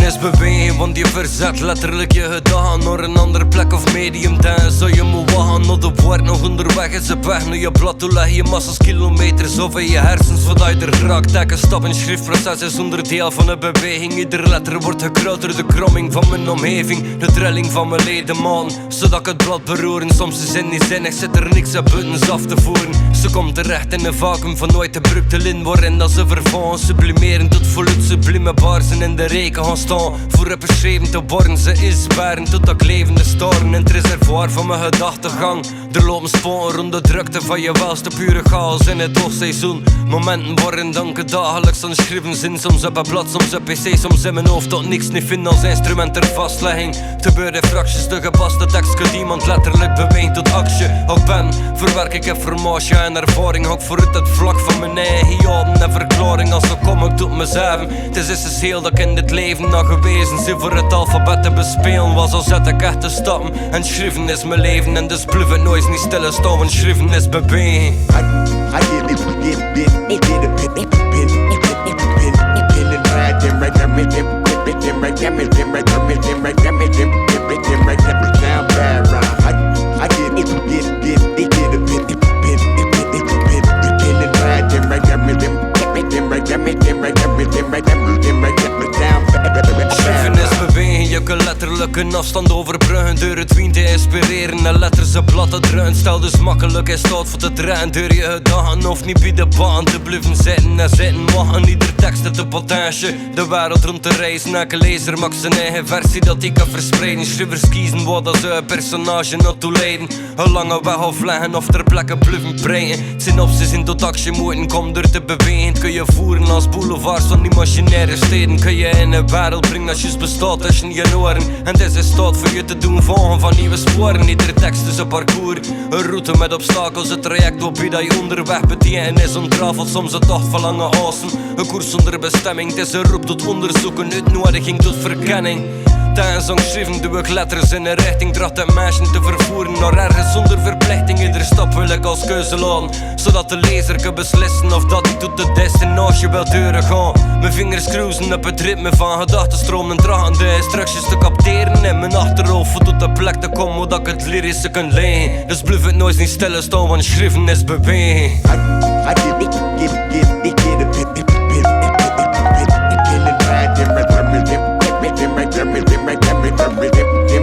is bewegen, want je verzet letterlijk je gedachten naar een andere plek of medium. Tijdens zou je moet wachten, naar de woord nog onderweg is op weg naar je blad. Toe leg je massas kilometers over je hersens voordat je er raakt. Elke stap in schriftproces is onderdeel van een beweging. Iedere letter wordt gekruid door de kromming van mijn omgeving, de trilling van mijn ledematen, zodat ik het blad beroeren. Soms is in die zinnig, zit er niks aan buttons af te voeren. Ze komt terecht in een vacuüm van nooit abrupte lin, waarin dat ze vervangen, sublimeren tot voluit sublieme barzen in de reken gaan staan. Voor het beschreven te worden, ze is baren tot dat levende storen. In het reservoir van mijn gedachtegang, er lopen sporen rond de drukte van je welste pure chaos in het hoogseizoen. Momenten worden danken dagelijks aan schrijven zin, soms op een blad, soms op pc, soms in mijn hoofd tot niks niet vinden als instrument ter vastlegging. Te beurde fracties, de gepaste tekst kan iemand letterlijk bewegen tot actie. Ook ben, verwerk ik informatie en ervaring, ook vooruit het vlak van mijn eigen jaden en verklaring. Als zo kom ik tot mezelf, het is essentieel dat ik in dit leven nog gewezen zie voor het alfabet te bespelen. Was al zet ik echt te stappen en schrijven is mijn leven en dus blijf het nooit niet stilstaan, want schrijven is bewegen. Schrijven is bewegen, je kunt letterlijk een afstand overbruggen door het wien te inspireren en letters op blad te drukken. Stel dus makkelijk in staat voor te draaien door je gedachten, of niet bij de baan te blijven zitten en zitten wachten. Ieder tekst heeft een potentie, de wereld rond te reizen. Elke lezer maakt zijn eigen versie dat hij kan verspreiden. Schrijvers kiezen wat als ze een personage naartoe leiden, een lange weg afleggen of ter plekke blijven breien. Synopsis in tot actie moeten komen door te bewegen. Kun je voeren als boulevards van die machinaire steden. Kun je in een wereld brengen als je bestaat tussen je oren. En dit is staat voor je te doen volgen van nieuwe sporen. Iedere tekst is een parcours, een route met obstakels. Het traject waarbij dat je onderweg betekent is ontrafeld. Soms een tocht van lange assen, een koers zonder bestemming. Het is een roep tot onderzoek, een uitnodiging tot verkenning. Tijdens geschreven doe ik letters in een richting, tracht het meisje te vervoeren naar ergens zonder verplichting. Iedere stap wil ik als keuze laten, zodat de lezer kan beslissen of dat hij tot de destinatie wil deuren gaan. Mijn vingers cruisen op het ritme van gedachtenstroom en trachten de instructies te capteren in mijn achterhoofd, om tot de plek te komen waar ik het lyrische kan leggen. Dus blijf het nooit niet stilstaan, want schrijven is bewegen. Rhythm